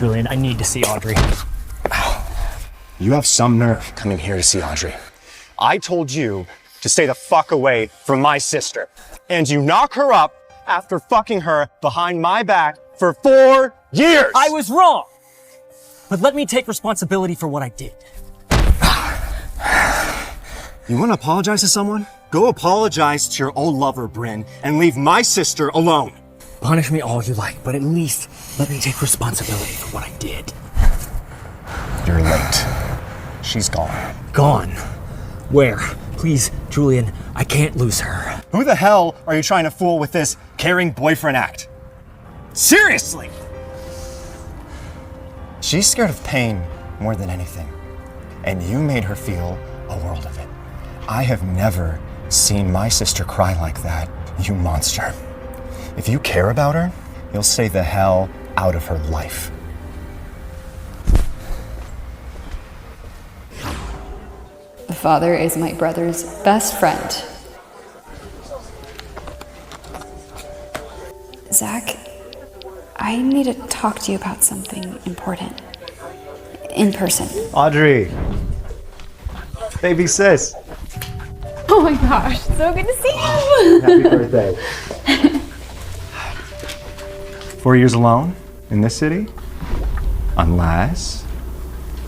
Julian, I need to see Audrey. You have some nerve coming here to see Audrey. I told you to stay the fuck away from my sister. And you knock her up after fucking her behind my back for 4 years! I was wrong! But let me take responsibility for what I did. You want to apologize to someone? Go apologize to your old lover, Bryn, and leave my sister alone. Punish me all you like, but at least let me take responsibility for what I did. You're late. She's gone. Gone? Where? Please, Julian, I can't lose her. Who the hell are you trying to fool with this caring boyfriend act? Seriously! She's scared of pain more than anything, and you made her feel a world of it. I have never seen my sister cry like that, you monster. If you care about her, you'll stay the hell out of her life. The father is my brother's best friend. Zach, I need to talk to you about something important. In person. Audrey. Baby sis. Oh my gosh, so good to see you! Happy birthday. 4 years alone in this city? Unless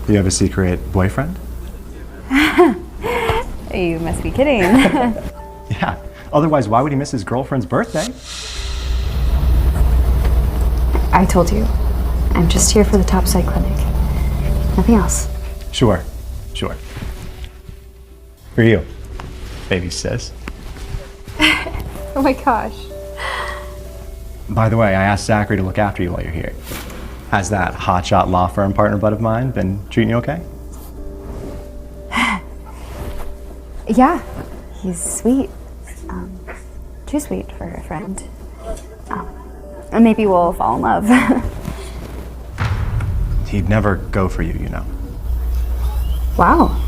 you have a secret boyfriend? You must be kidding. Yeah, otherwise why would he miss his girlfriend's birthday? I told you, I'm just here for the topside clinic. Nothing else. Sure. For you, baby sis. Oh my gosh. By the way, I asked Zachary to look after you while you're here. Has that hotshot law firm partner bud of mine been treating you okay? Yeah, he's sweet. Too sweet for a friend. And maybe we'll fall in love. He'd never go for you, you know. Wow.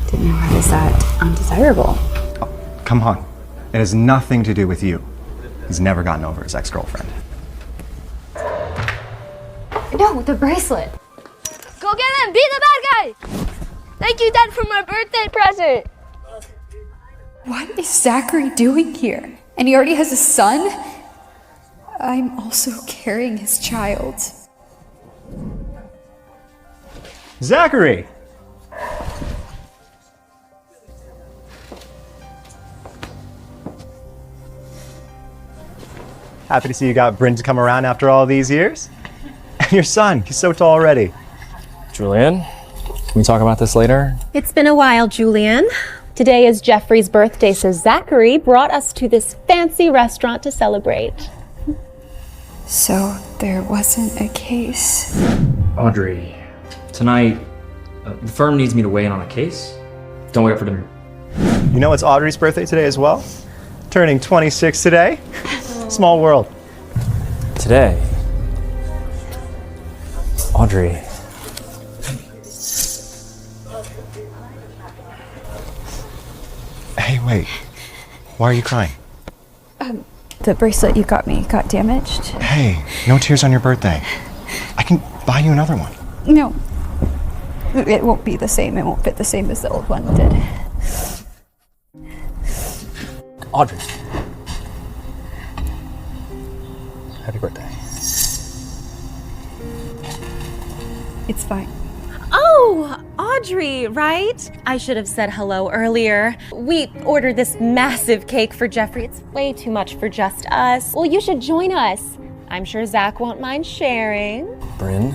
Didn't realize that undesirable. Oh, come on. It has nothing to do with you. He's never gotten over his ex-girlfriend. No, the bracelet. Go get him! Be the bad guy! Thank you, Dad, for my birthday present! What is Zachary doing here? And he already has a son? I'm also carrying his child. Zachary! Happy to see you got Bryn to come around after all these years. And your son, he's so tall already. Julian, can we talk about this later? It's been a while, Julian. Today is Jeffrey's birthday, so Zachary brought us to this fancy restaurant to celebrate. So there wasn't a case. Audrey, tonight, the firm needs me to weigh in on a case. Don't wait for dinner. You know it's Audrey's birthday today as well? Turning 26 today. Small world. Today? Audrey. Hey, wait. Why are you crying? The bracelet you got me got damaged. Hey, no tears on your birthday. I can buy you another one. No. It won't be the same. It won't fit the same as the old one did. Audrey. Happy birthday. It's fine. Oh, Audrey, right? I should have said hello earlier. We ordered this massive cake for Jeffrey. It's way too much for just us. Well, you should join us. I'm sure Zach won't mind sharing. Bryn,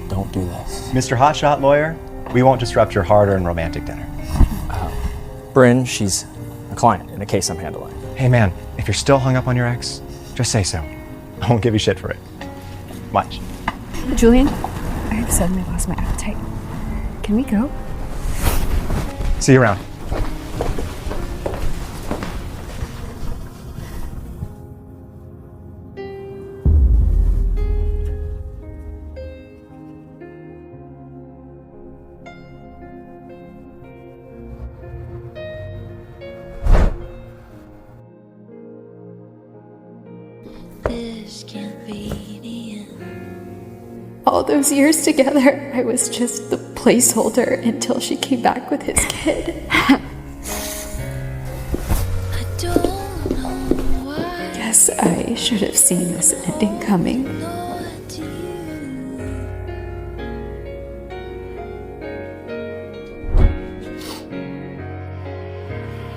don't do this. Mr. Hotshot Lawyer, we won't disrupt your hard-earned romantic dinner. Bryn, she's a client in a case I'm handling. Hey man, if you're still hung up on your ex, just say so. I won't give you shit for it. Watch. Julian, I have suddenly lost my appetite. Can we go? See you around. All those years together, I was just the placeholder until she came back with his kid. Guess I should have seen this ending coming.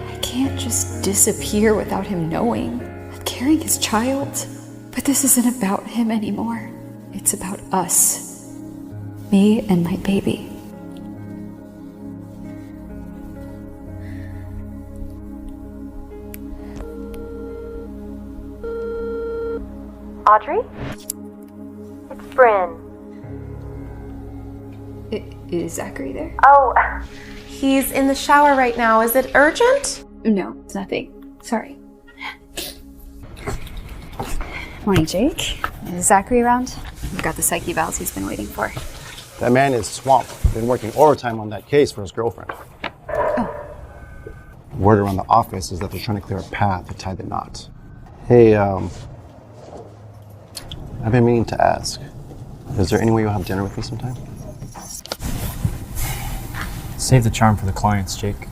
I can't just disappear without him knowing. I'm carrying his child. But this isn't about him anymore. It's about us. Me and my baby. Audrey? It's Bryn. Is Zachary there? Oh, he's in the shower right now. Is it urgent? No, it's nothing. Sorry. Morning, Jake. Is Zachary around? We've got the psyche valves he's been waiting for. That man is swamped. Been working overtime on that case for his girlfriend. Oh. Word around the office is that they're trying to clear a path to tie the knot. Hey, I've been meaning to ask. Is there any way you'll have dinner with me sometime? Save the charm for the clients, Jake.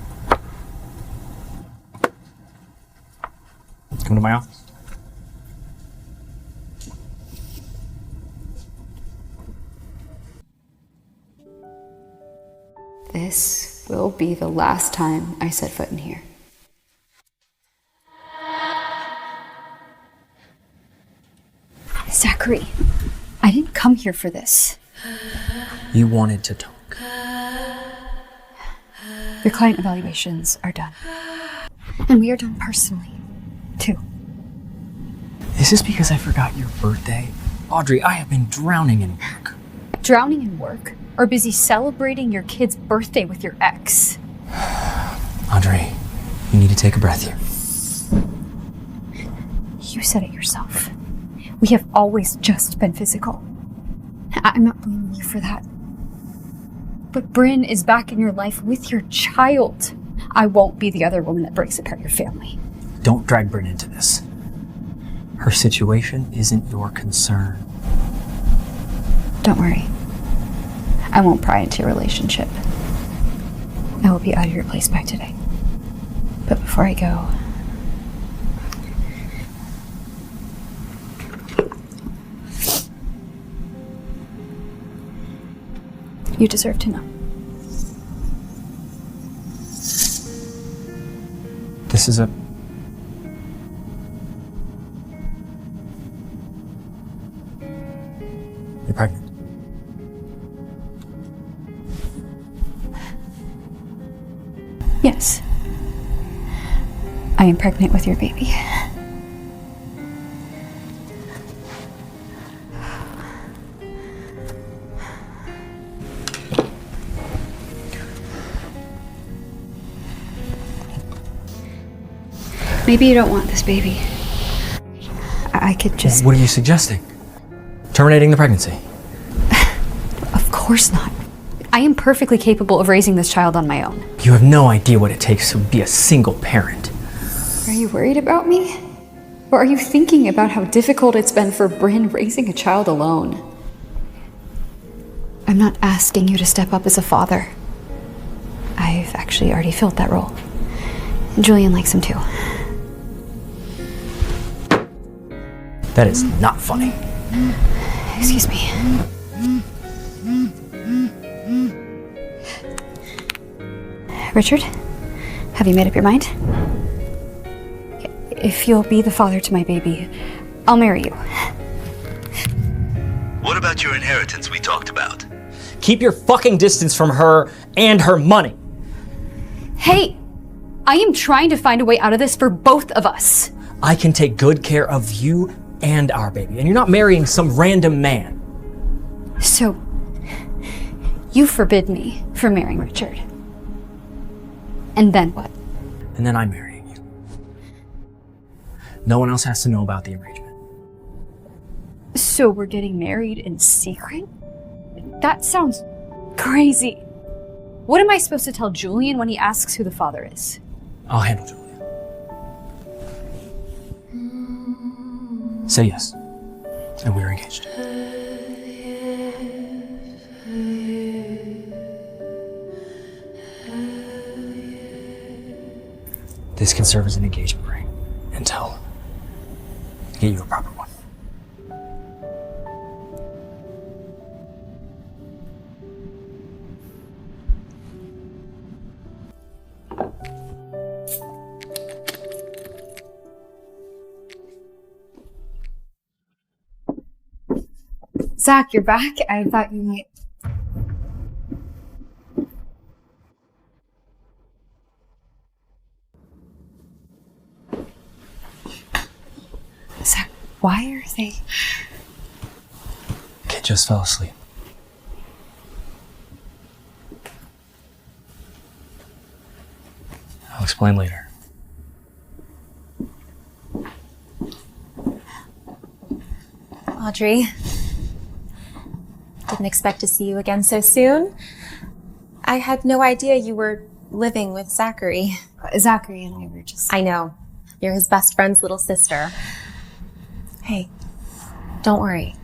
Come to my office. This will be the last time I set foot in here. Zachary, I didn't come here for this. You wanted to talk. Your client evaluations are done. And we are done personally, too. Is this because I forgot your birthday? Audrey, I have been drowning in work. Drowning in work or busy celebrating your kid's birthday with your ex? Audrey, you need to take a breath here. You said it yourself. We have always just been physical. I'm not blaming you for that. But Bryn is back in your life with your child. I won't be the other woman that breaks apart your family. Don't drag Bryn into this. Her situation isn't your concern. Don't worry. I won't pry into your relationship. I will be out of your place by today. But before I go, you deserve to know. This is a... You're pregnant. Yes. I am pregnant with your baby. Maybe you don't want this baby. I could just... What are you suggesting? Terminating the pregnancy? Of course not. I am perfectly capable of raising this child on my own. You have no idea what it takes to be a single parent. Are you worried about me? Or are you thinking about how difficult it's been for Bryn raising a child alone? I'm not asking you to step up as a father. I've actually already filled that role. And Julian likes him too. That is not funny. Excuse me. Richard, have you made up your mind? If you'll be the father to my baby, I'll marry you. What about your inheritance we talked about? Keep your fucking distance from her and her money. Hey, I am trying to find a way out of this for both of us. I can take good care of you and our baby, and you're not marrying some random man. So, you forbid me from marrying Richard. And then what? And then I'm marrying you. No one else has to know about the arrangement. So we're getting married in secret? That sounds crazy. What am I supposed to tell Julian when he asks who the father is? I'll handle Julia. Say yes, and we're engaged. This can serve as an engagement ring until I get you a proper one. Zach, you're back? I thought you might... Zach, why are they... Kid just fell asleep. I'll explain later. Audrey, didn't expect to see you again so soon. I had no idea you were living with Zachary. Zachary and I were just... I know. You're his best friend's little sister. Hey, don't worry.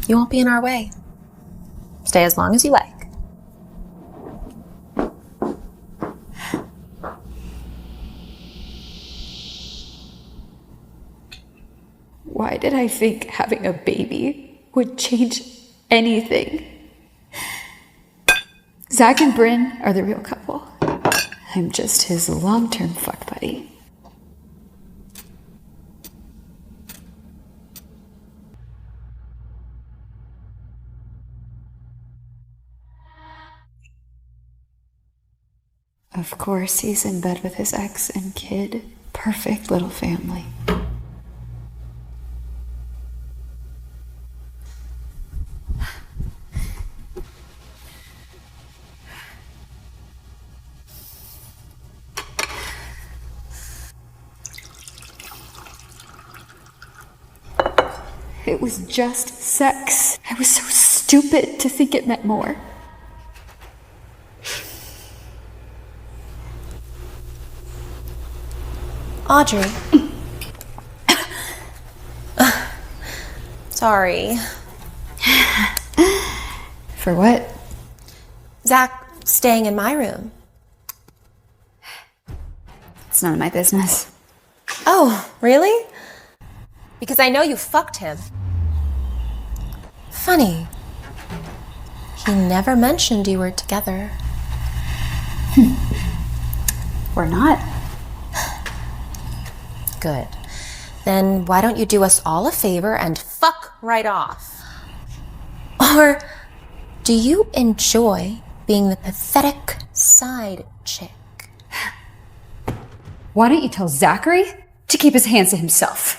You won't be in our way. Stay as long as you like. Why did I think having a baby would change anything? Zach and Bryn are the real couple. I'm just his long-term fuck buddy. Of course, he's in bed with his ex and kid. Perfect little family. It was just sex. I was so stupid to think it meant more. Audrey. Sorry. For what? Zach staying in my room. It's none of my business. Oh, really? Because I know you fucked him. Funny. He never mentioned you were together. We're not. Good. Then why don't you do us all a favor and fuck right off? Or do you enjoy being the pathetic side chick? Why don't you tell Zachary to keep his hands to himself?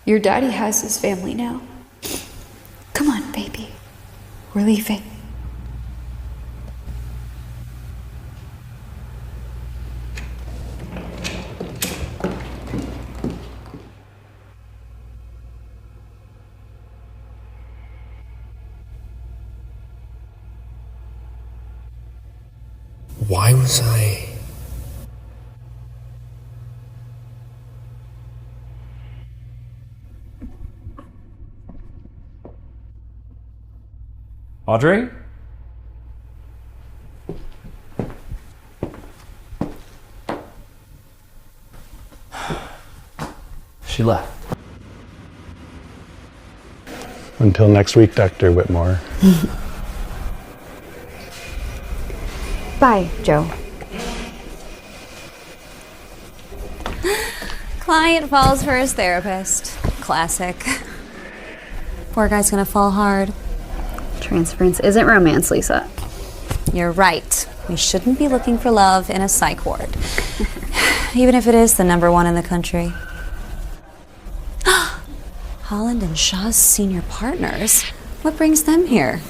Your daddy has his family now. Come on, baby. We're leaving. Why was I... Audrey? She left. Until next week, Dr. Whitmore. Bye, Joe. Client falls for his therapist. Classic. Poor guy's gonna fall hard. Transference isn't romance, Lisa. You're right. We shouldn't be looking for love in a psych ward. Even if it is the #1 in the country. Holland and Shaw's senior partners. What brings them here?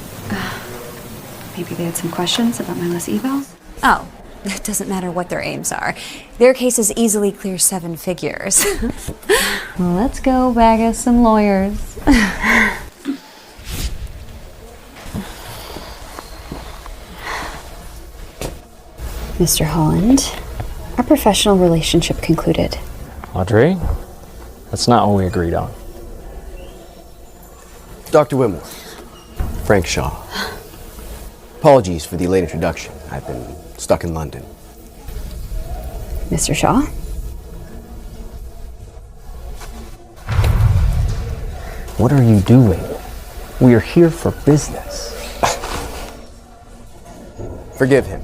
Maybe they had some questions about my last evals? Oh, it doesn't matter what their aims are. Their cases easily clear 7 figures. Well, let's go bag us some lawyers. Mr. Holland, our professional relationship concluded. Audrey, that's not what we agreed on. Dr. Wimler, Frank Shaw. Apologies for the late introduction. I've been stuck in London. Mr. Shaw? What are you doing? We are here for business. Forgive him.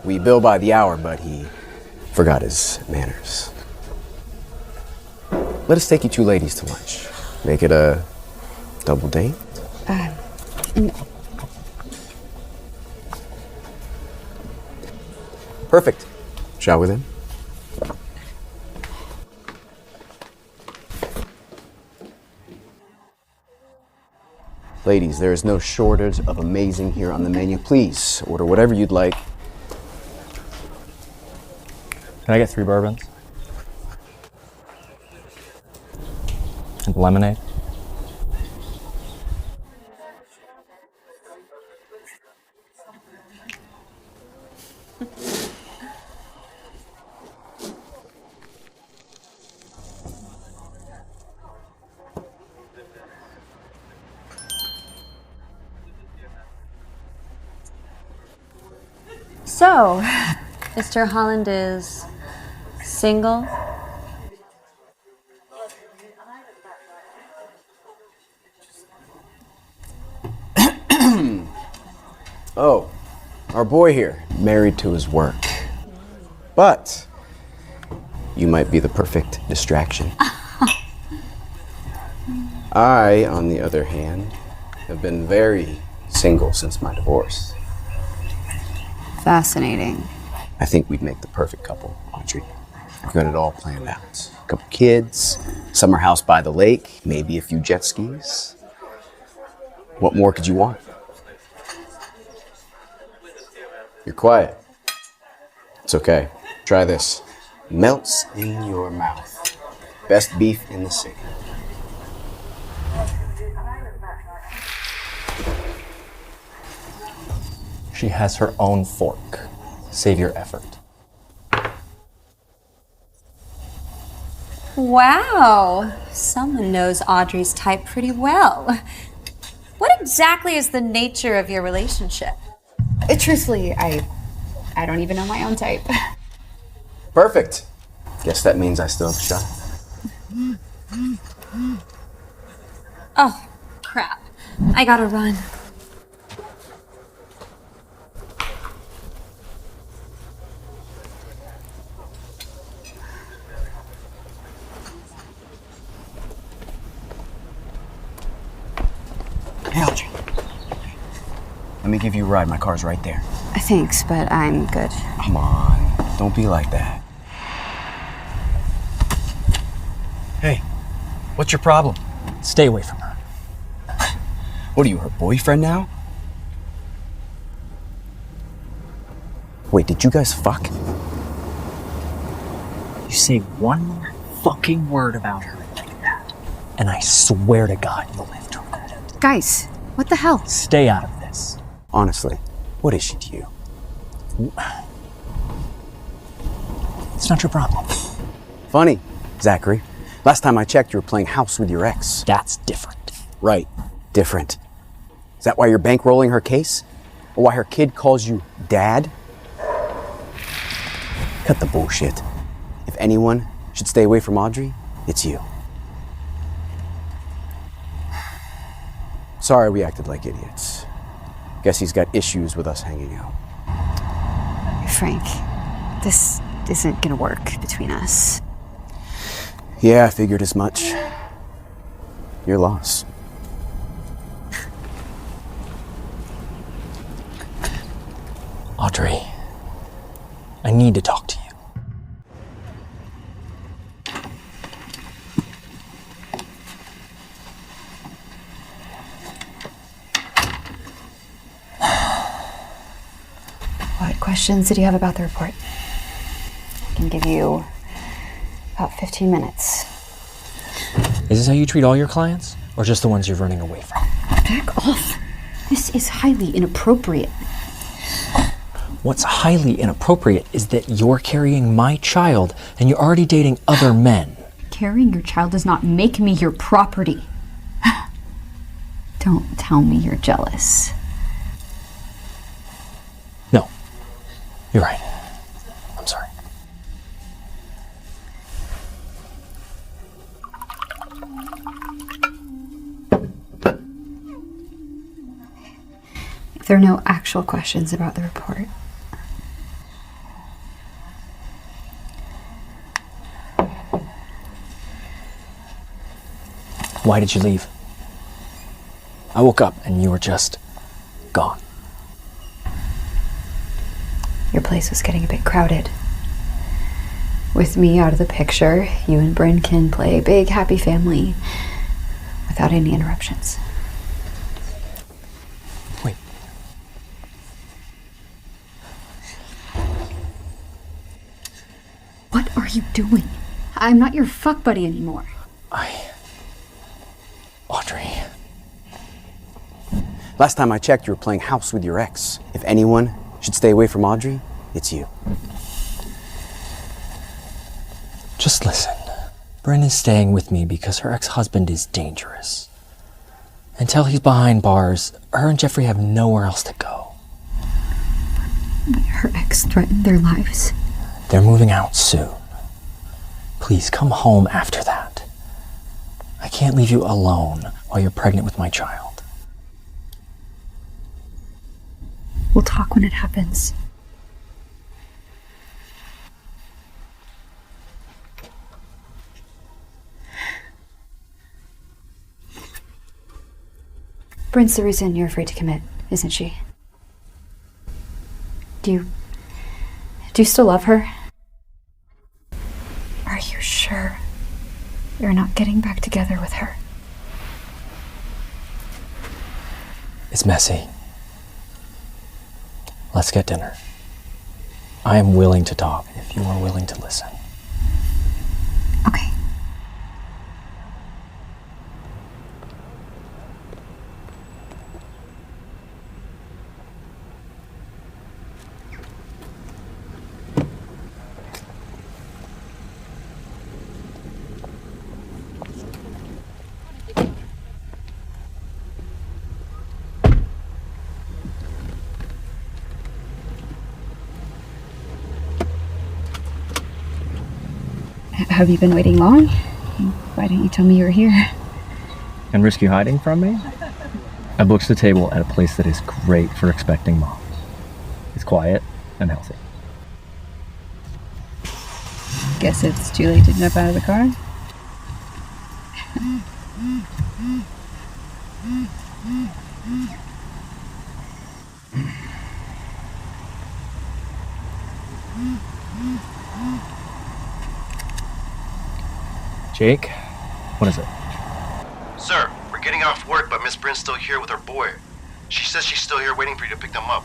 We bill by the hour, but he forgot his manners. Let us take you two ladies to lunch. Make it a double date? Perfect. Shall we then? Ladies, there is no shortage of amazing here on the menu. Please order whatever you'd like. Can I get 3 bourbons? And lemonade? So, Mr. Holland is single? Oh, our boy here, married to his work. But you might be the perfect distraction. I, on the other hand, have been very single since my divorce. Fascinating. I think we'd make the perfect couple, Audrey. We've got it all planned out. A couple kids, summer house by the lake, maybe a few jet skis. What more could you want? You're quiet. It's okay. Try this. Melts in your mouth. Best beef in the city. She has her own fork. Save your effort. Wow, someone knows Audrey's type pretty well. What exactly is the nature of your relationship? Truthfully, I don't even know my own type. Perfect. Guess that means I still have a shot. Oh, crap. I gotta run. Hey, Audrey. Let me give you a ride. My car's right there. Thanks, but I'm good. Come on. Don't be like that. Hey, what's your problem? Stay away from her. What are you, her boyfriend now? Wait, did you guys fuck? You say one more fucking word about her like that, and I swear to God you'll live to regret it. Guys, what the hell? Stay out of this. Honestly, what is she to you? It's not your problem. Funny, Zachary. Last time I checked, you were playing house with your ex. That's different. Right, different. Is that why you're bankrolling her case? Or why her kid calls you dad? Cut the bullshit. If anyone should stay away from Audrey, it's you. Sorry we acted like idiots. Guess he's got issues with us hanging out. Frank, this isn't gonna work between us. Yeah, I figured as much. Your loss. Audrey, I need to talk to you. What questions did you have about the report? I can give you about 15 minutes. Is this how you treat all your clients? Or just the ones you're running away from? Back off. This is highly inappropriate. What's highly inappropriate is that you're carrying my child and you're already dating other men. Carrying your child does not make me your property. Don't tell me you're jealous. No, you're right. I'm sorry. If there are no actual questions about the report, why did you leave? I woke up and you were just gone. your place was getting a bit crowded. With me out of the picture, you and Bryn can play a big, happy family without any interruptions. Wait. What are you doing? I'm not your fuck buddy anymore. Audrey. Last time I checked, you were playing house with your ex. If anyone should stay away from Audrey, it's you. Just listen. Bryn is staying with me because her ex-husband is dangerous. Until he's behind bars, her and Jeffrey have nowhere else to go. But her ex threatened their lives. They're moving out soon. Please come home after that. I can't leave you alone while you're pregnant with my child. We'll talk when it happens. Bryn's the reason you're afraid to commit, isn't she? Do you still love her? Are you sure you're not getting back together with her? It's messy. Let's get dinner. I am willing to talk if you are willing to listen. Okay. Have you been waiting long? Why didn't you tell me you were here? And risk you hiding from me? I booked the table at a place that is great for expecting moms. It's quiet and healthy. Guess it's too late to jump out of the car. Jake, what is it? Sir, we're getting off work, but Miss Bryn's still here with her boy. She says she's still here waiting for you to pick them up.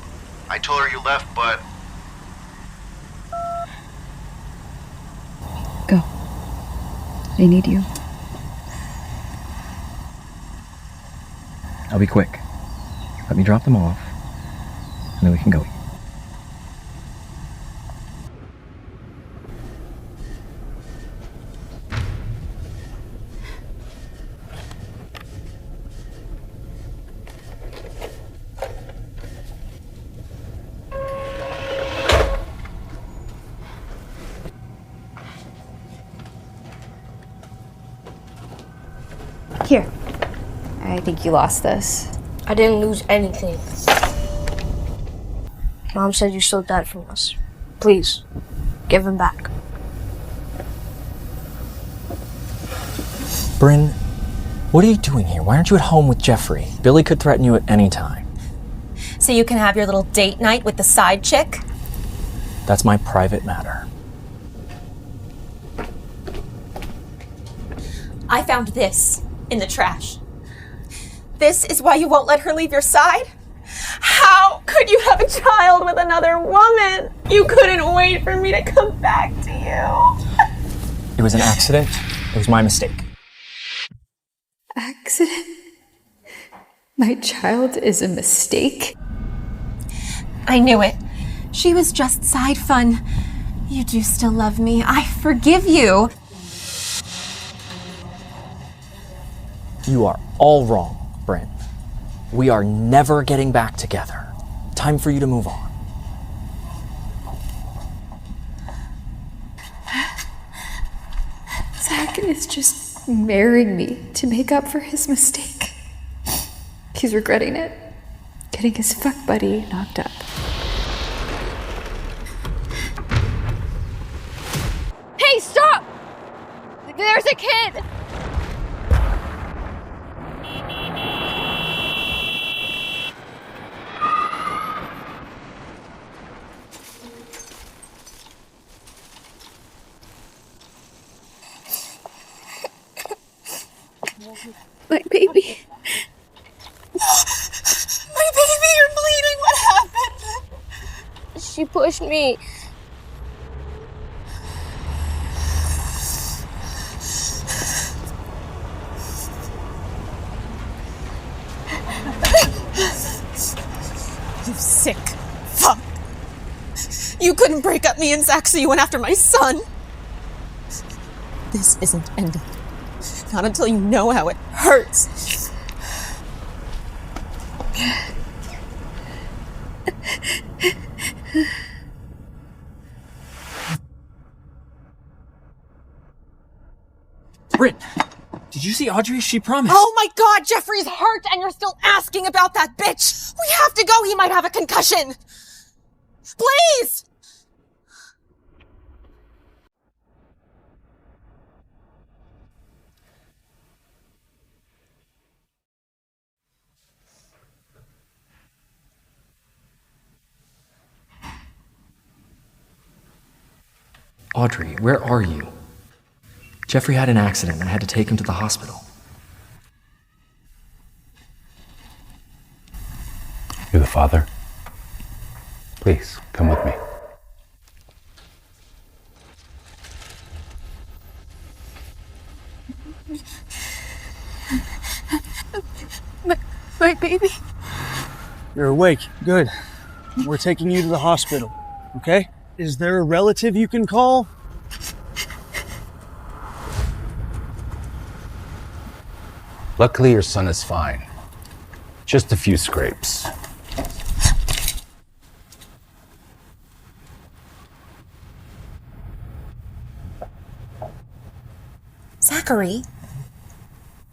I told her you left, but... Go. They need you. I'll be quick. Let me drop them off, and then we can go eat. Here. I think you lost this. I didn't lose anything. Mom said you stole Dad from us. Please, give him back. Bryn, what are you doing here? Why aren't you at home with Jeffrey? Billy could threaten you at any time. So you can have your little date night with the side chick? That's my private matter. I found this in the trash. This is why you won't let her leave your side? How could you have a child with another woman? You couldn't wait for me to come back to you. It was an accident. It was my mistake. Accident? My child is a mistake? I knew it. She was just side fun. You do still love me. I forgive you. You are all wrong, Bryn. We are never getting back together. Time for you to move on. Zach is just marrying me to make up for his mistake. He's regretting it. Getting his fuck buddy knocked up. Hey, stop! There's a kid! My baby. My baby, you're bleeding. What happened? She pushed me. You sick fuck. You couldn't break up me and Zach, so you went after my son. This isn't ending. Not until you know how it hurts. Bryn, did you see Audrey? She promised. Oh my God, Jeffrey's hurt and you're still asking about that bitch. We have to go. He might have a concussion. Please. Audrey, where are you? Jeffrey had an accident and I had to take him to the hospital. You're the father? Please, come with me. My baby. You're awake. Good. We're taking you to the hospital, okay? Is there a relative you can call? Luckily, your son is fine. Just a few scrapes. Zachary,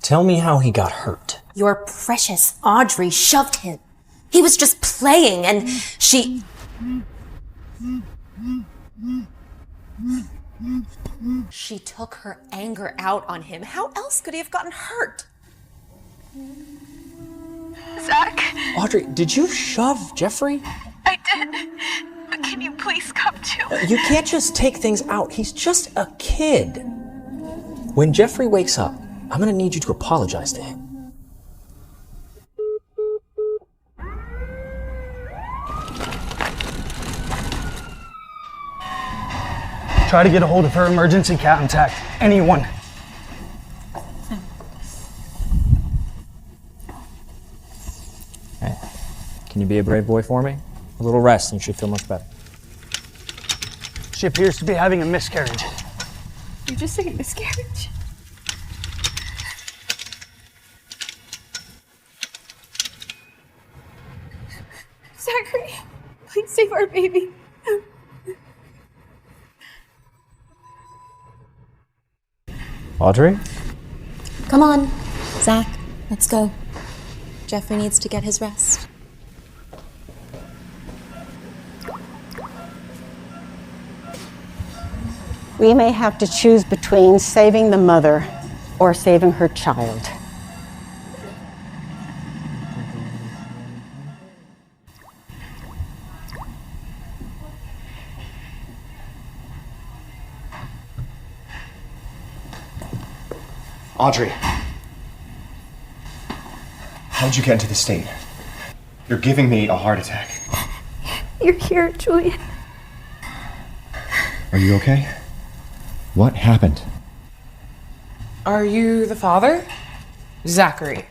Tell me how he got hurt. your precious Audrey shoved him. He was just playing and she... She took her anger out on him. How else could he have gotten hurt? Zach, Audrey, did you shove Jeffrey? I did. But can you please come to? You can't just take things out. He's just a kid. When Jeffrey wakes up, I'm gonna need you to apologize to him. Try to get a hold of her emergency contact. Anyone. Hey, can you be a brave boy for me? A little rest and you should feel much better. She appears to be having a miscarriage. You're just saying miscarriage? Zachary, please save our baby. Audrey? Come on, Zach, let's go. Jeffrey needs to get his rest. We may have to choose between saving the mother or saving her child. Audrey. How did you get into this state? You're giving me a heart attack. You're here, Julian. Are you okay? What happened? Are you the father? Zachary.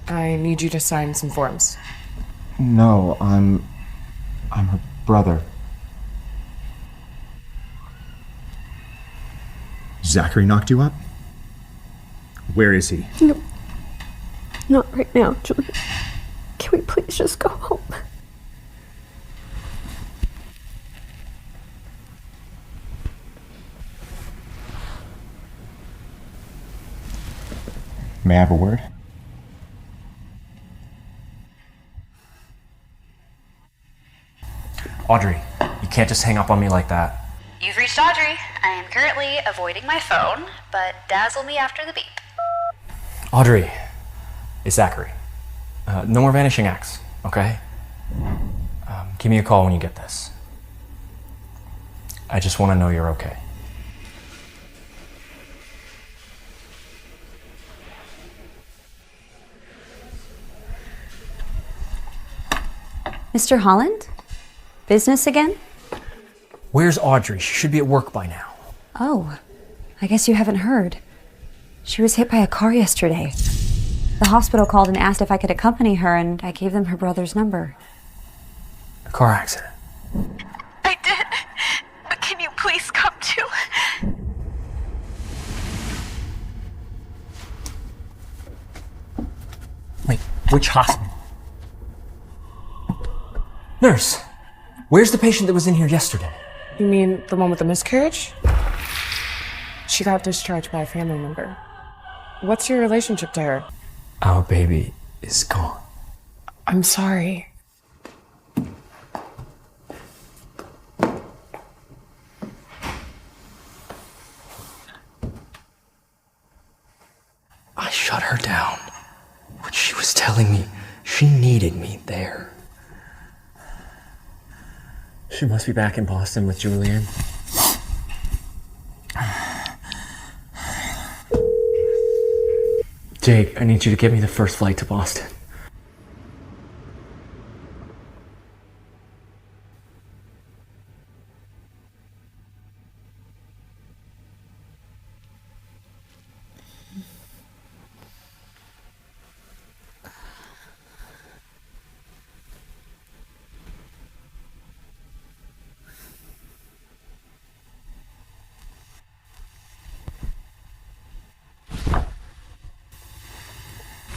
I need you to sign some forms. No, I'm her brother. Zachary knocked you up? Where is he? No. Not right now, Julian. Can we please just go home? May I have a word? Audrey, you can't just hang up on me like that. You've reached Audrey. I am currently avoiding my phone, but dazzle me after the beep. Audrey, it's Zachary. No more vanishing acts, okay? Give me a call when you get this. I just want to know you're okay. Mr. Holland? Business again? Where's Audrey? She should be at work by now. Oh, I guess you haven't heard. She was hit by a car yesterday. The hospital called and asked if I could accompany her, and I gave them her brother's number. A car accident. I did. But can you please come too? Wait, which hospital? Nurse, where's the patient that was in here yesterday? You mean the one with the miscarriage? She got discharged by a family member. What's your relationship to her? Our baby is gone. I'm sorry. I shut her down when she was telling me she needed me there. She must be back in Boston with Julian. Jake, I need you to get me the first flight to Boston.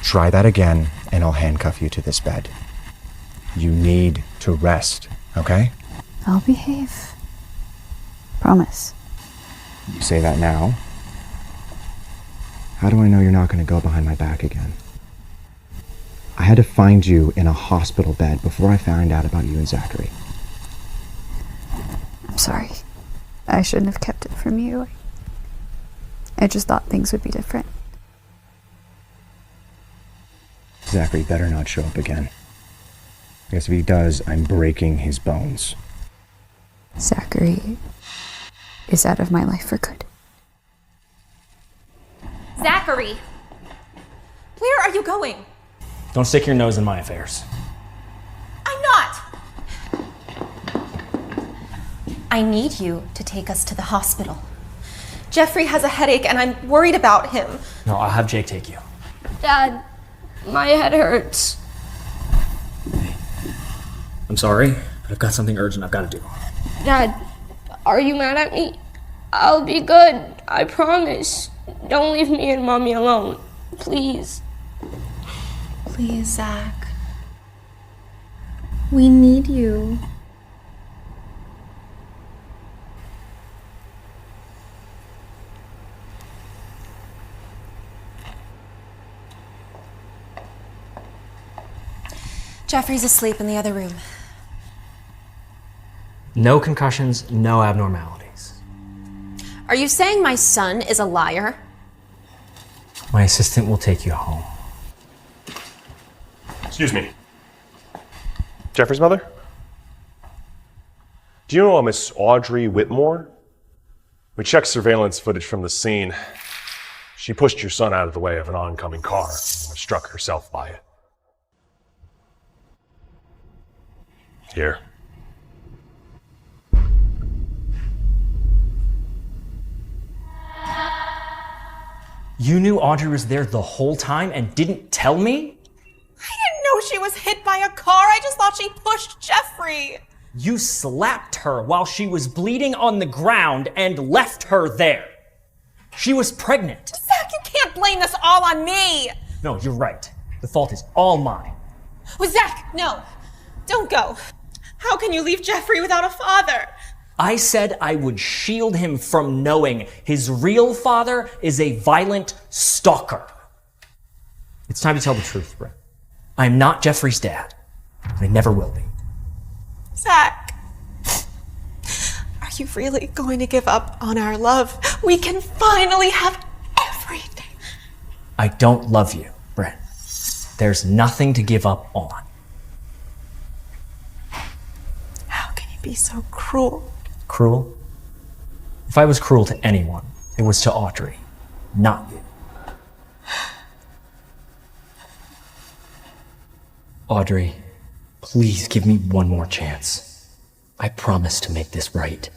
Try that again, and I'll handcuff you to this bed. You need to rest, okay? I'll behave. Promise. You say that now. How do I know you're not going to go behind my back again? I had to find you in a hospital bed before I found out about you and Zachary. I'm sorry. I shouldn't have kept it from you. I just thought things would be different. Zachary better not show up again. Because if he does, I'm breaking his bones. Zachary is out of my life for good. Zachary! Where are you going? Don't stick your nose in my affairs. I'm not! I need you to take us to the hospital. Jeffrey has a headache and I'm worried about him. No, I'll have Jake take you. Dad, my head hurts. I'm sorry, but I've got something urgent I've got to do. Dad, are you mad at me? I'll be good. I promise. Don't leave me and Mommy alone. Please. Please, Zach. We need you. Jeffrey's asleep in the other room. No concussions, no abnormalities. Are you saying my son is a liar? My assistant will take you home. Excuse me. Jeffrey's mother? Do you know a Miss Audrey Whitmore? We checked surveillance footage from the scene. She pushed your son out of the way of an oncoming car and struck herself by it. Here. You knew Audrey was there the whole time and didn't tell me? I didn't know she was hit by a car. I just thought she pushed Jeffrey. You slapped her while she was bleeding on the ground and left her there. She was pregnant. Zach, you can't blame this all on me. No, you're right. The fault is all mine. Oh, Zach, no. Don't go. How can you leave Jeffrey without a father? I said I would shield him from knowing his real father is a violent stalker. It's time to tell the truth, Brett. I'm not Jeffrey's dad. I never will be. Zach, are you really going to give up on our love? We can finally have everything. I don't love you, Brett. There's nothing to give up on. How can you be so cruel? Cruel? If I was cruel to anyone, it was to Audrey, not you. Audrey, please give me one more chance. I promise to make this right.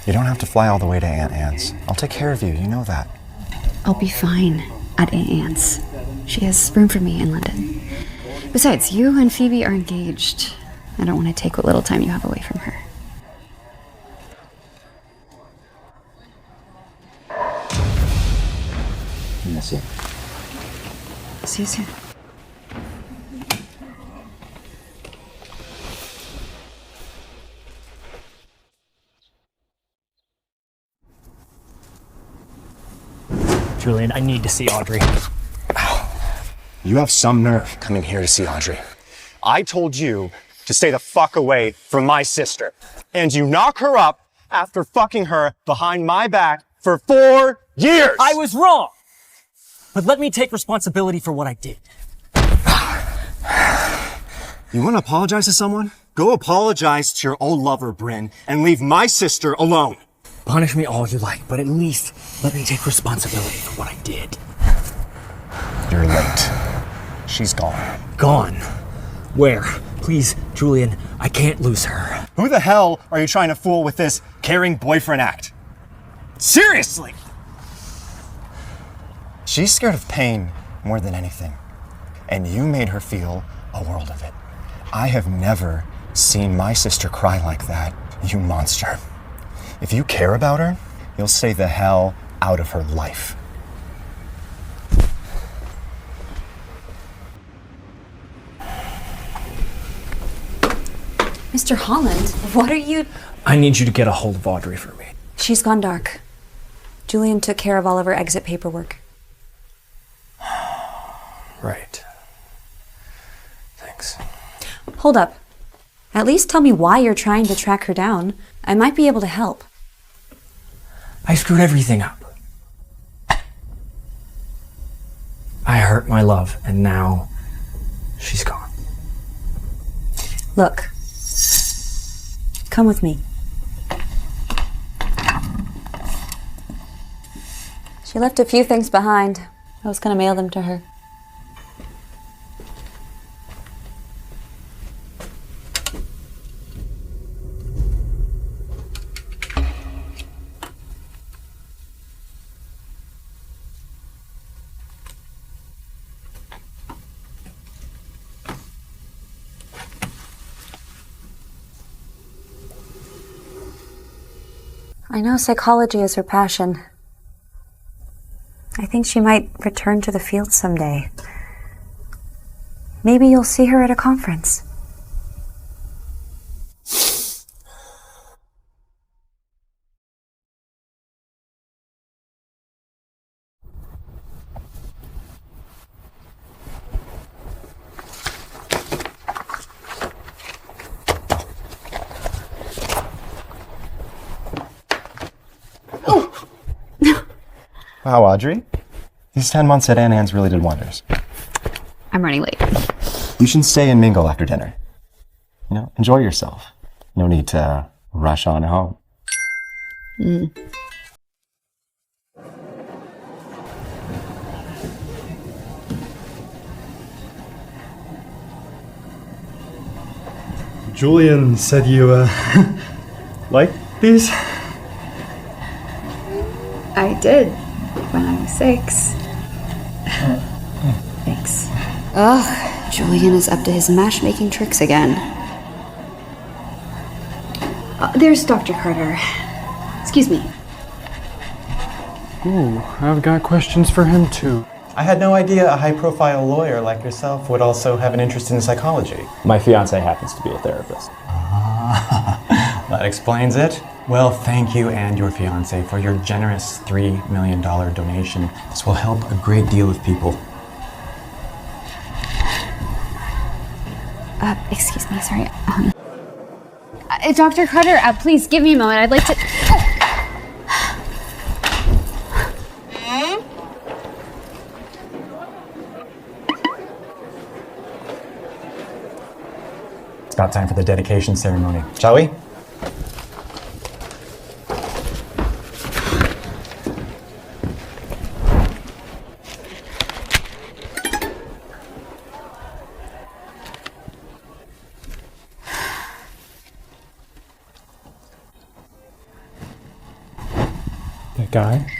You don't have to fly all the way to Aunt Anne's. I'll take care of you, you know that. I'll be fine at Aunt Anne's. She has room for me in London. Besides, you and Phoebe are engaged. I don't want to take what little time you have away from her. Miss you. See you soon. Julian, I need to see Audrey. You have some nerve coming here to see Audrey. I told you to stay the fuck away from my sister. And you knock her up after fucking her behind my back for 4 years! I was wrong! But let me take responsibility for what I did. You want to apologize to someone? Go apologize to your old lover, Bryn, and leave my sister alone. Punish me all you like, but at least let me take responsibility for what I did. You're late. She's gone. Gone? Where? Please, Julian, I can't lose her. Who the hell are you trying to fool with this caring boyfriend act? Seriously! She's scared of pain more than anything. And you made her feel a world of it. I have never seen my sister cry like that, you monster. If you care about her, you'll stay the hell out of her life. Mr. Holland, what are you... I need you to get a hold of Audrey for me. She's gone dark. Julian took care of all of her exit paperwork. Right. Thanks. Hold up. At least tell me why you're trying to track her down. I might be able to help. I screwed everything up. I hurt my love, and now she's gone. Look. Come with me. She left a few things behind. I was going to mail them to her. I know psychology is her passion. I think she might return to the field someday. Maybe you'll see her at a conference. Wow, Audrey. These 10 months at Aunt Anne's really did wonders. I'm running late. You should stay and mingle after dinner. You know, enjoy yourself. No need to rush on home. Julian said you, like these? I did when I was 6. Thanks. Ugh, Julian is up to his matchmaking tricks again. There's Dr. Carter. Excuse me. Ooh, I've got questions for him too. I had no idea a high-profile lawyer like yourself would also have an interest in psychology. My fiance happens to be a therapist. That explains it. Well, thank you and your fiance for your generous $3 million donation. This will help a great deal of people. Excuse me, sorry. Dr. Carter, please give me a moment. I'd like to... It's about time for the dedication ceremony, shall we? That guy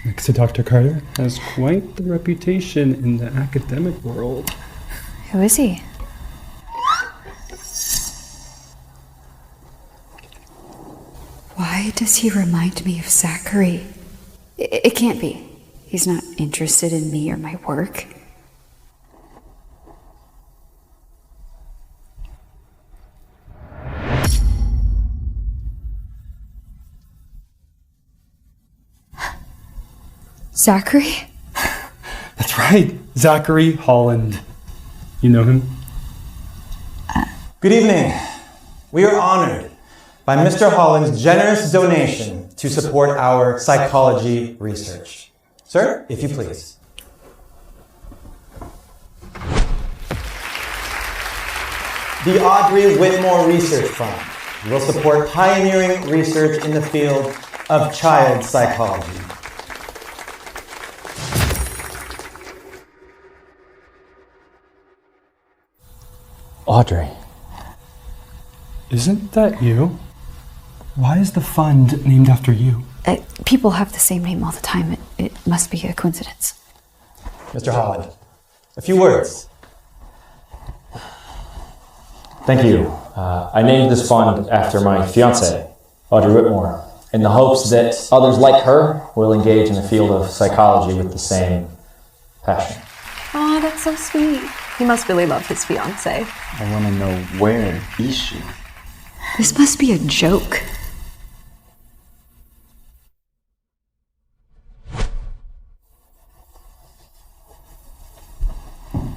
next to Dr. Carter has quite the reputation in the academic world. Who is he? Why does he remind me of Zachary? It can't be. He's not interested in me or my work. Zachary? That's right, Zachary Holland. You know him? Good evening. We are honored by Mr. Holland's generous donation to support our psychology research. Sir, if you please. The Audrey Whitmore Research Fund will support pioneering research in the field of child psychology. Audrey. Isn't that you? Why is the fund named after you? People have the same name all the time. It must be a coincidence. Mr. Holland, a few words. Thank you. I named this fund after my fiancée, Audrey Whitmore, in the hopes that others like her will engage in the field of psychology with the same passion. Oh, that's so sweet. He must really love his fiancée. I want to know, where is she? This must be a joke.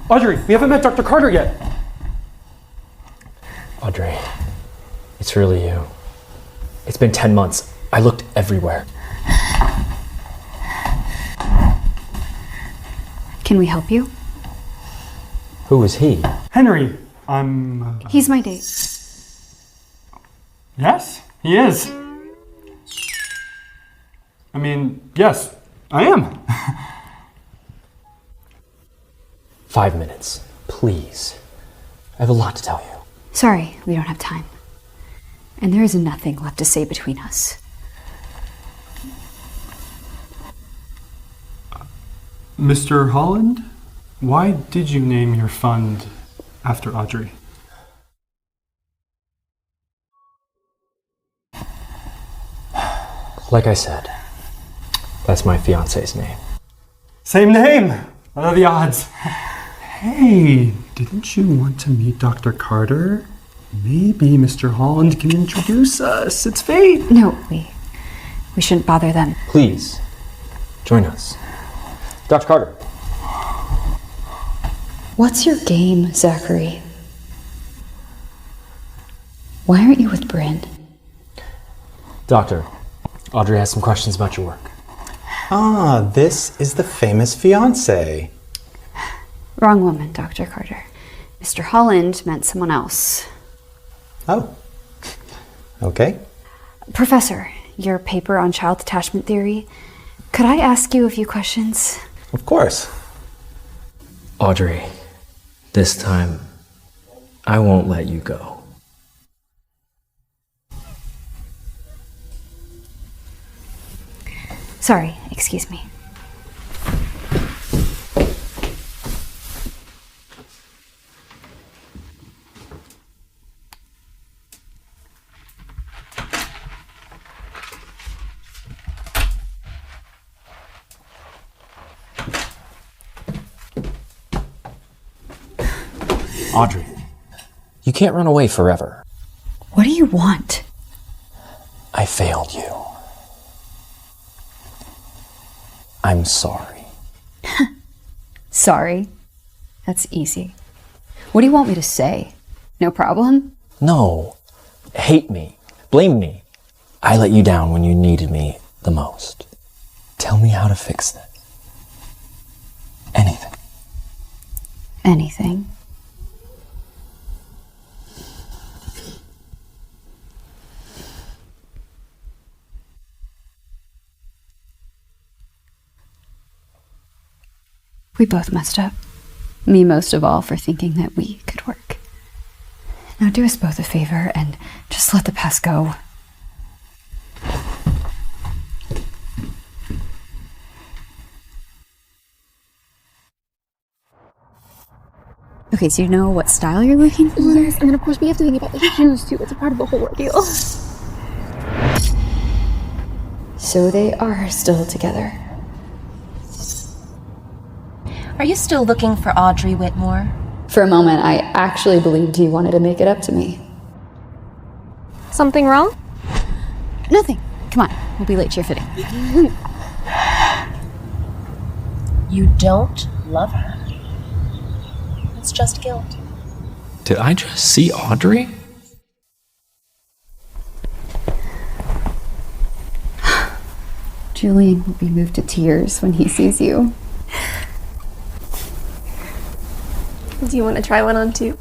Audrey, we haven't met Dr. Carter yet. Audrey, it's really you. It's been 10 months. I looked everywhere. Can we help you? Who is he? Henry, He's my date. Yes, he is. I mean, yes, I am. 5 minutes, please. I have a lot to tell you. Sorry, we don't have time. And there is nothing left to say between us. Mr. Holland, why did you name your fund after Audrey? Like I said, that's my fiance's name. Same name! What are the odds? Hey, didn't you want to meet Dr. Carter? Maybe Mr. Holland can introduce us. It's fate. No, we shouldn't bother them. Please, join us. Dr. Carter. What's your game, Zachary? Why aren't you with Bryn? Doctor, Audrey has some questions about your work. Ah, this is the famous fiancé. Wrong woman, Dr. Carter. Mr. Holland meant someone else. Oh, okay. Professor, your paper on child detachment theory, could I ask you a few questions? Of course. Audrey, this time, I won't let you go. Sorry, excuse me. Audrey, you can't run away forever. What do you want? I failed you. I'm sorry. Sorry. That's easy. What do you want me to say? No problem? No. Hate me. Blame me. I let you down when you needed me the most. Tell me how to fix this. Anything. Anything. We both messed up. Me most of all for thinking that we could work. Now do us both a favor and just let the past go. Okay, so you know what style you're looking for? Yes, and then of course we have to think about the shoes too. It's a part of the whole ordeal. So they are still together. Are you still looking for Audrey Whitmore? For a moment, I actually believed he wanted to make it up to me. Something wrong? Nothing. Come on, we'll be late to your fitting. You don't love her. It's just guilt. Did I just see Audrey? Julian will be moved to tears when he sees you. Do you want to try one on too?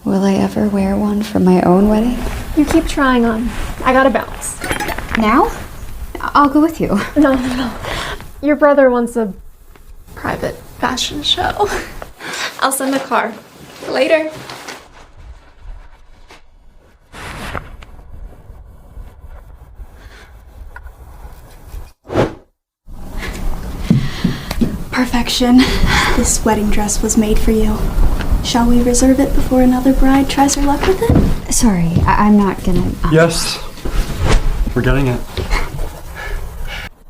Will I ever wear one for my own wedding? You keep trying on. I gotta bounce. Now? I'll go with you. No. Your brother wants a private fashion show. I'll send the car. Later. Perfection. This wedding dress was made for you. Shall we reserve it before another bride tries her luck with it? Sorry, I'm not gonna... Yes, we're getting it.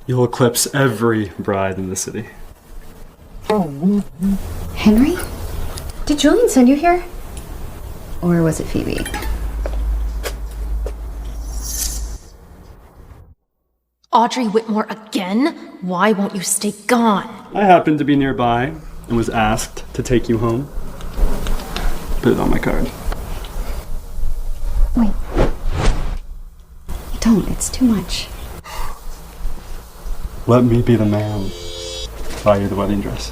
You'll eclipse every bride in the city. Henry? Did Julian send you here? Or was it Phoebe? Audrey Whitmore again? Why won't you stay gone? I happened to be nearby and was asked to take you home. Put it on my card. Wait. Don't, it's too much. Let me be the man. Buy you the wedding dress.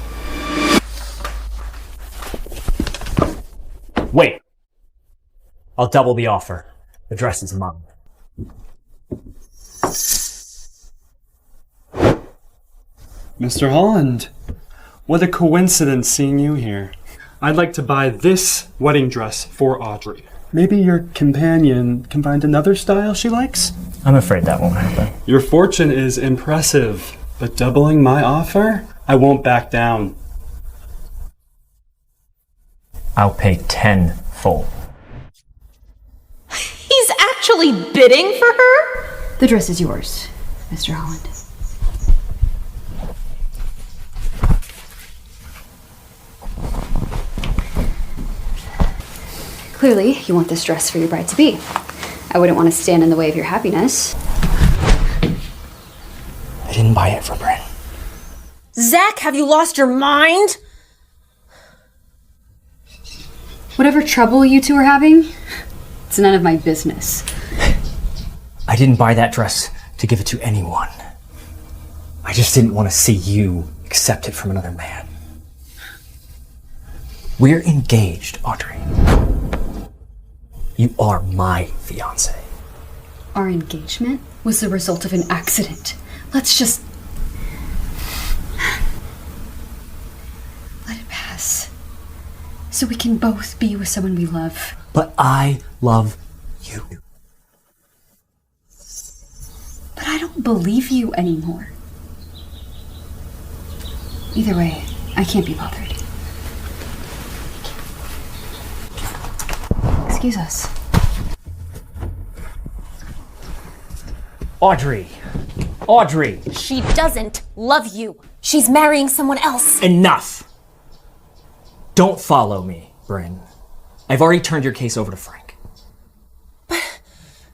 Wait. I'll double the offer. The dress is mine. Mr. Holland, what a coincidence seeing you here. I'd like to buy this wedding dress for Audrey. Maybe your companion can find another style she likes? I'm afraid that won't happen. Your fortune is impressive, but doubling my offer? I won't back down. I'll pay 10 full. He's actually bidding for her? The dress is yours, Mr. Holland. Clearly, you want this dress for your bride-to-be. I wouldn't want to stand in the way of your happiness. I didn't buy it for Bryn. Zach, have you lost your mind? Whatever trouble you two are having, it's none of my business. I didn't buy that dress to give it to anyone. I just didn't want to see you accept it from another man. We're engaged, Audrey. You are my fiancé. Our engagement was the result of an accident. Let's just... let it pass. So we can both be with someone we love. But I love you. But I don't believe you anymore. Either way, I can't be bothered. Excuse us. Audrey! Audrey! She doesn't love you. She's marrying someone else. Enough! Don't follow me, Bryn. I've already turned your case over to Frank. But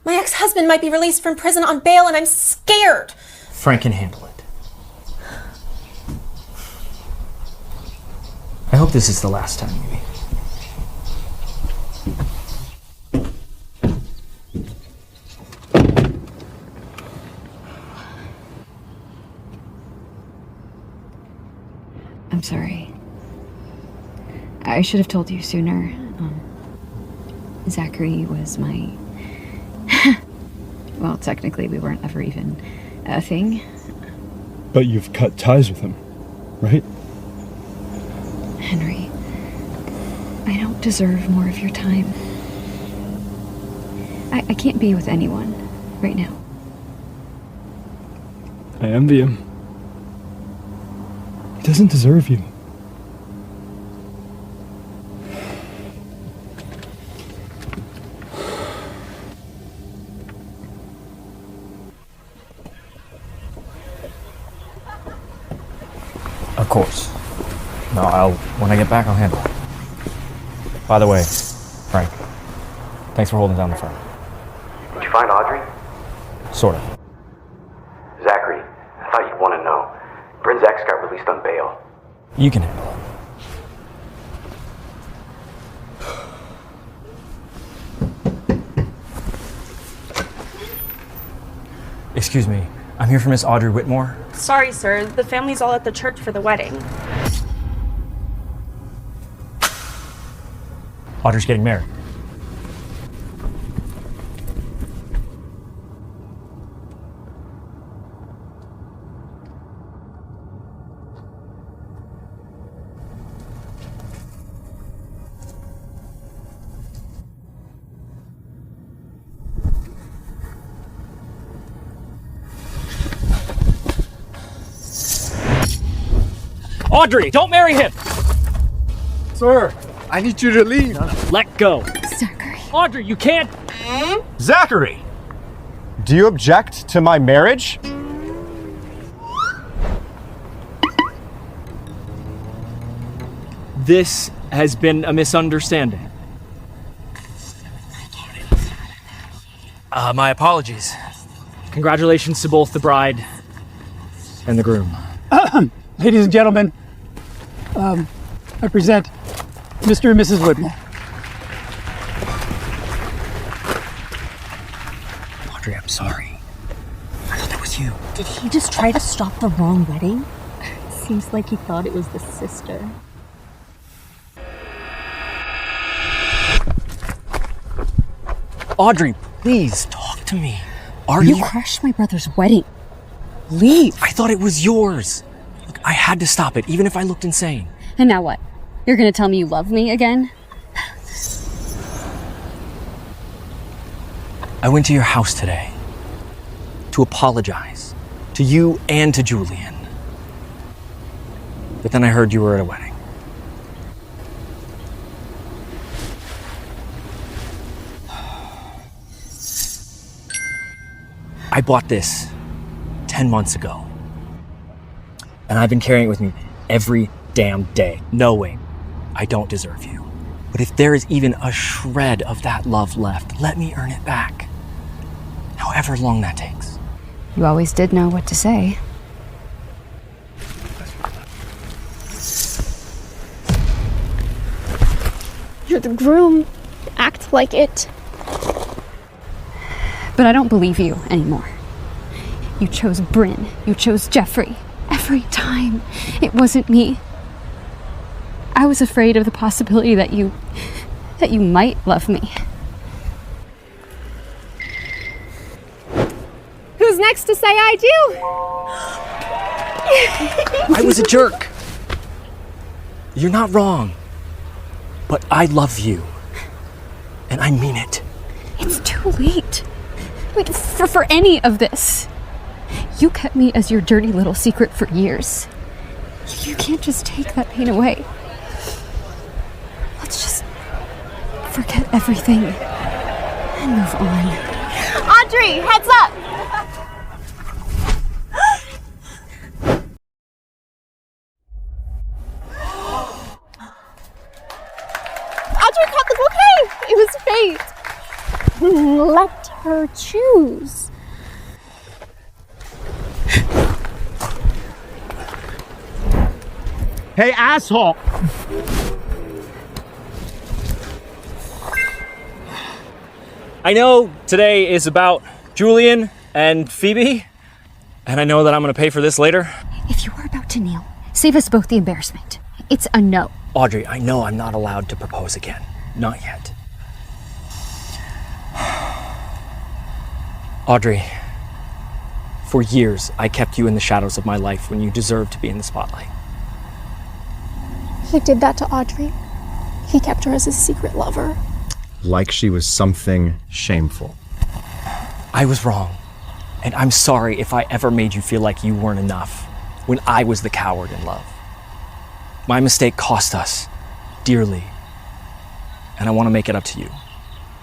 my ex-husband might be released from prison on bail and I'm scared. Frank can handle it. I hope this is the last time we meet. I'm sorry. I should have told you sooner. Zachary was my... well, technically we weren't ever even a thing. But you've cut ties with him, right? Henry, I don't deserve more of your time. I can't be with anyone right now. I envy him. He doesn't deserve you. Of course. No, when I get back, I'll handle it. By the way, Frank, thanks for holding down the phone. Did you find Audrey? Sort of. Zachary, I thought you'd want to know. Bryn's ex got released on bail. You can handle it. Excuse me, I'm here for Miss Audrey Whitmore. Sorry, sir. The family's all at the church for the wedding. Audrey's getting married. Audrey, don't marry him! Sir, I need you to leave. Let go. Zachary. Audrey, you can't... Zachary! Do you object to my marriage? This has been a misunderstanding. My apologies. Congratulations to both the bride and the groom. Ladies and gentlemen, I present Mr. and Mrs. Whitmore. Audrey, I'm sorry. I thought that was you. Did he just try to stop the wrong wedding? Seems like he thought it was the sister. Audrey, please talk to me. You crashed my brother's wedding. Leave. I thought it was yours. Look, I had to stop it, even if I looked insane. And now what? You're gonna tell me you love me again? I went to your house today to apologize to you and to Julian. But then I heard you were at a wedding. I bought this 10 months ago. And I've been carrying it with me every damn day, knowing I don't deserve you. But if there is even a shred of that love left, let me earn it back. However long that takes. You always did know what to say. You're the groom. Act like it. But I don't believe you anymore. You chose Bryn. You chose Jeffrey. Every time. It wasn't me. I was afraid of the possibility that you might love me. Who's next to say I do? I was a jerk. You're not wrong. But I love you. And I mean it. It's too late. Wait, for any of this. You kept me as your dirty little secret for years. You can't just take that pain away. Let's just forget everything and move on. Audrey, heads up! Audrey caught the bouquet! It was fate! Let her choose. Hey, asshole! I know today is about Julian and Phoebe, and I know that I'm gonna pay for this later. If you were about to kneel, save us both the embarrassment. It's a no. Audrey, I know I'm not allowed to propose again. Not yet. Audrey, for years I kept you in the shadows of my life when you deserved to be in the spotlight. He did that to Audrey. He kept her as his secret lover. Like she was something shameful. I was wrong, and I'm sorry if I ever made you feel like you weren't enough when I was the coward in love. My mistake cost us dearly, and I want to make it up to you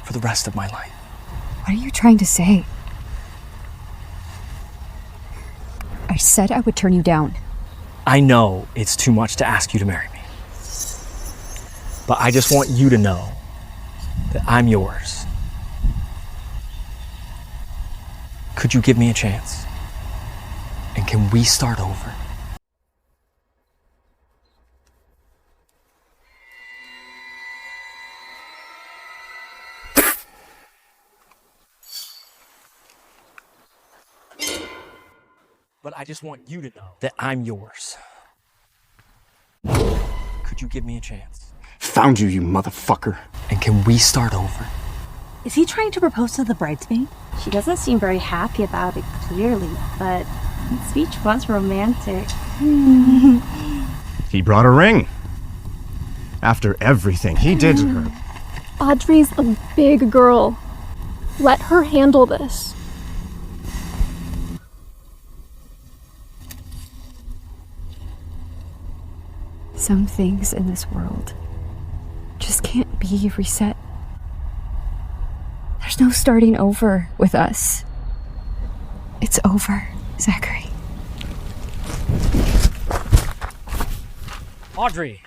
for the rest of my life. What are you trying to say? I said I would turn you down. I know it's too much to ask you to marry me, but I just want you to know that I'm yours. Could you give me a chance? And can we start over? But I just want you to know that I'm yours. Could you give me a chance? Found you, you motherfucker. And can we start over? Is he trying to propose to the bridesmaid? She doesn't seem very happy about it, clearly, but his speech was romantic. He brought a ring. After everything he did to her. Audrey's a big girl. Let her handle this. Some things in this world just can't be reset. There's no starting over with us. It's over, Zachary. Audrey!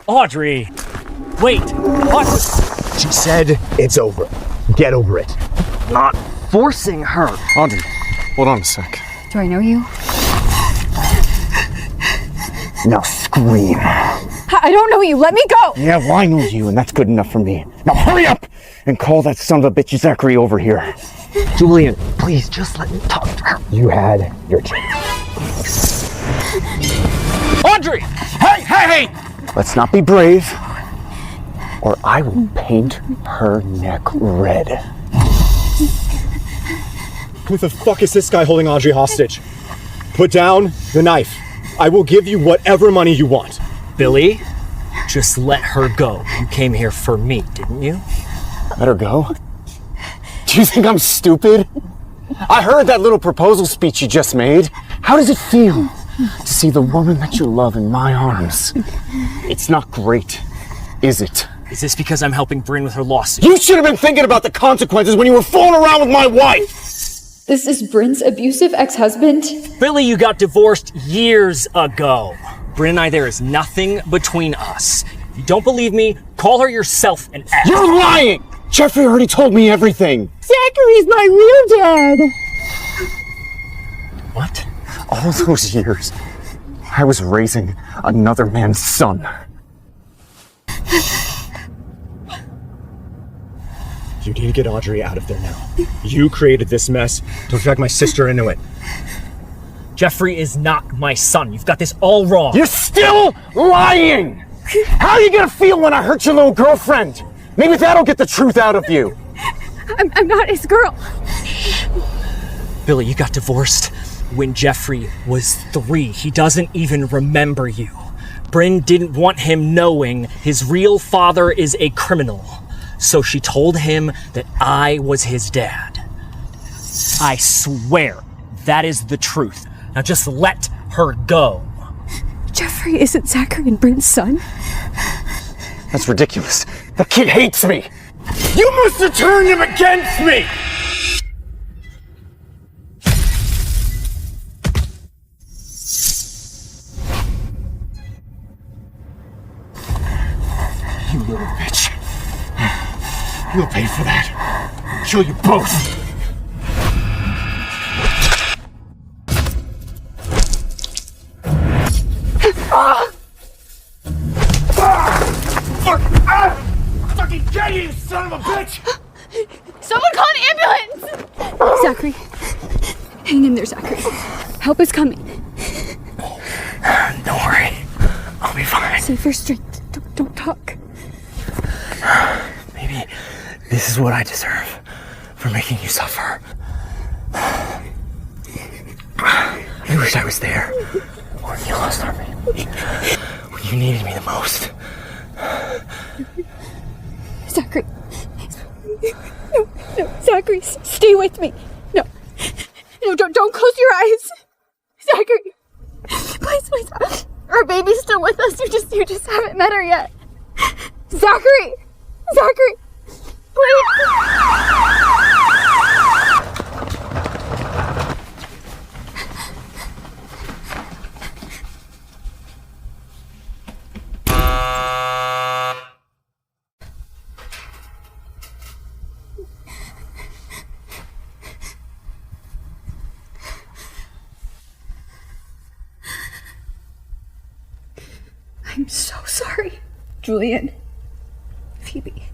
Audrey! Wait! Audrey! She said it's over. Get over it. Not forcing her. Audrey, hold on a sec. Do I know you? Now scream. I don't know you. Let me go! Yeah, well, I know you, and that's good enough for me. Now hurry up and call that son of a bitch Zachary over here. Julian, please just let me talk to her. You had your chance. Audrey! Hey! Let's not be brave, or I will paint her neck red. Who the fuck is this guy holding Audrey hostage? Put down the knife. I will give you whatever money you want. Billy, just let her go. You came here for me, didn't you? Let her go? Do you think I'm stupid? I heard that little proposal speech you just made. How does it feel to see the woman that you love in my arms? It's not great, is it? Is this because I'm helping Bryn with her lawsuit? You should have been thinking about the consequences when you were fooling around with my wife! This is Bryn's abusive ex-husband? Billy, you got divorced years ago. Bryn and I, there is nothing between us. If you don't believe me, call her yourself and ask. You're lying! Jeffrey already told me everything. Zachary's my real dad. What? All those years, I was raising another man's son. You need to get Audrey out of there now. You created this mess to drag my sister into it. Jeffrey is not my son. You've got this all wrong. You're still lying! How are you gonna feel when I hurt your little girlfriend? Maybe that'll get the truth out of you. I'm not his girl. Billy, you got divorced when Jeffrey was 3. He doesn't even remember you. Bryn didn't want him knowing his real father is a criminal. So she told him that I was his dad. I swear that is the truth. Now just let her go. Jeffrey isn't Zachary and Bryn's son. That's ridiculous. The kid hates me. You must have turned him against me! You little bitch. You'll pay for that. Kill you both. Fucking get you, son of a bitch! Someone call an ambulance! Zachary. Hang in there, Zachary. Help is coming. Don't worry. I'll be fine. Say first strength. Don't talk. Maybe this is what I deserve for making you suffer. I wish I was there when you lost our baby. When you needed me the most. Zachary. No, Zachary, stay with me. No, don't close your eyes. Zachary. Please. Our baby's still with us. You just haven't met her yet. Zachary, please. I'm so sorry, Julian. Phoebe.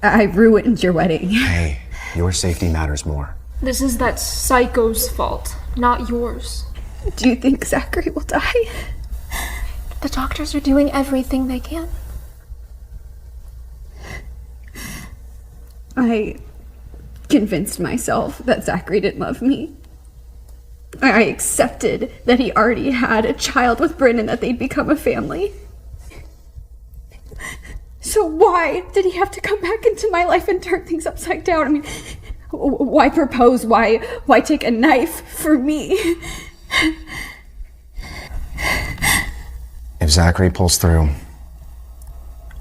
I ruined your wedding. Hey, your safety matters more. This is that psycho's fault, not yours. Do you think Zachary will die? The doctors are doing everything they can. I convinced myself that Zachary didn't love me. I accepted that he already had a child with Bryn and that they'd become a family. So why did he have to come back into my life and turn things upside down? I mean, why propose? Why take a knife for me? If Zachary pulls through,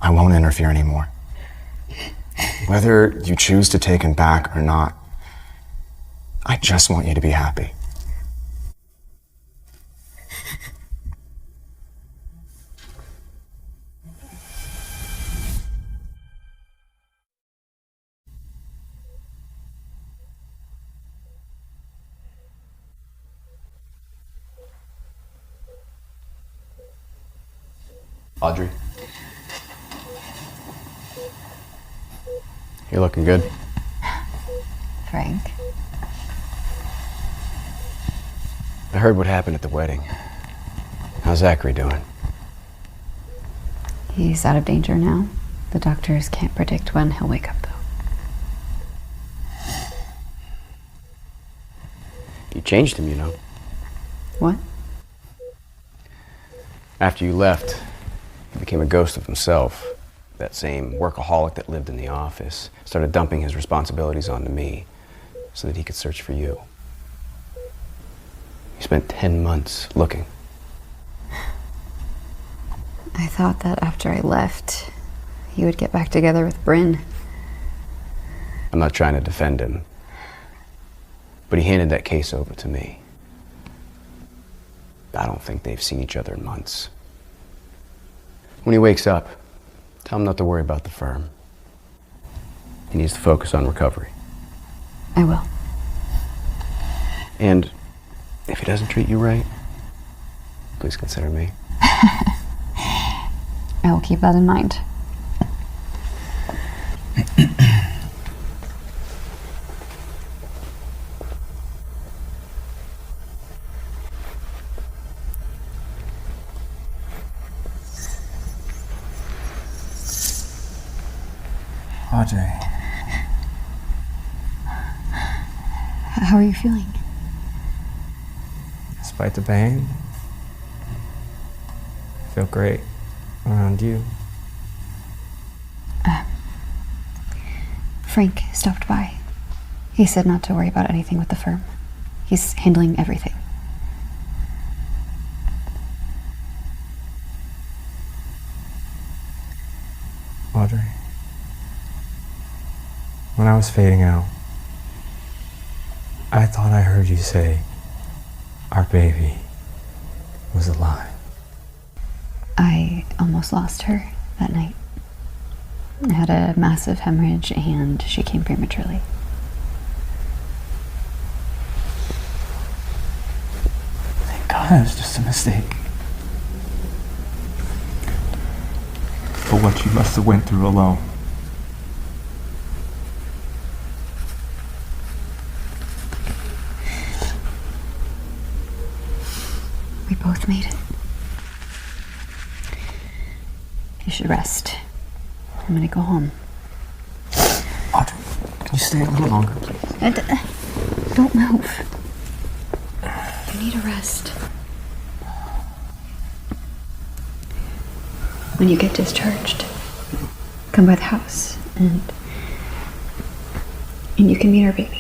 I won't interfere anymore. Whether you choose to take him back or not, I just want you to be happy. Audrey? You're looking good. Frank. I heard what happened at the wedding. How's Zachary doing? He's out of danger now. The doctors can't predict when he'll wake up, though. You changed him, you know. What? After you left, he became a ghost of himself. That same workaholic that lived in the office started dumping his responsibilities onto me so that he could search for you. He spent 10 months looking. I thought that after I left, he would get back together with Bryn. I'm not trying to defend him, but he handed that case over to me. I don't think they've seen each other in months. When he wakes up, tell him not to worry about the firm. He needs to focus on recovery. I will. And if he doesn't treat you right, please consider me. I will keep that in mind. Audrey. How are you feeling? Despite the pain, I feel great around you. Frank stopped by. He said not to worry about anything with the firm. He's handling everything. Audrey, when I was fading out, I thought I heard you say our baby was alive. I almost lost her that night. I had a massive hemorrhage and she came prematurely. Thank God it was just a mistake. But what you must have went through alone. We both made it. You should rest. I'm gonna go home. Audrey, can you stay a little longer, please? Don't move. You need a rest. When you get discharged, come by the house and you can meet our baby.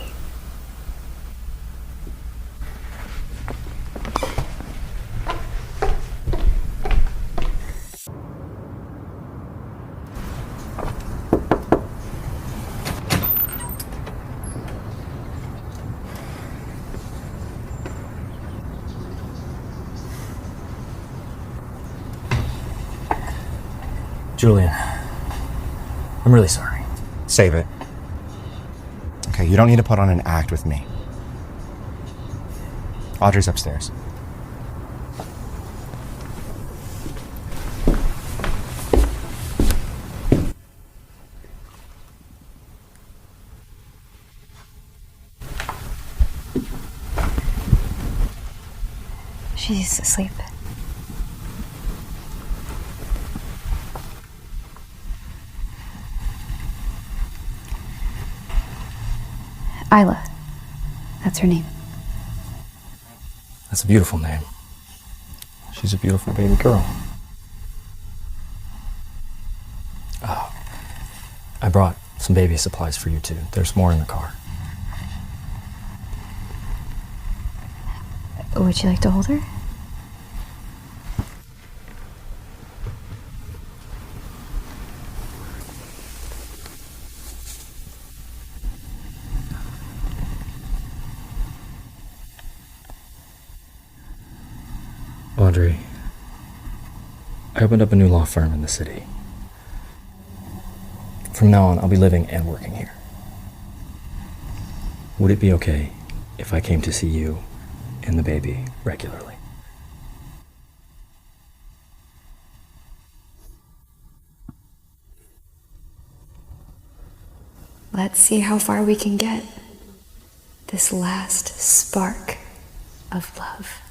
Julian, I'm really sorry. Save it. Okay, you don't need to put on an act with me. Audrey's upstairs. She's asleep. Isla. That's her name. That's a beautiful name. She's a beautiful baby girl. Oh, I brought some baby supplies for you too. There's more in the car. Would you like to hold her? Audrey, I opened up a new law firm in the city. From now on, I'll be living and working here. Would it be okay if I came to see you and the baby regularly? Let's see how far we can get. This last spark of love.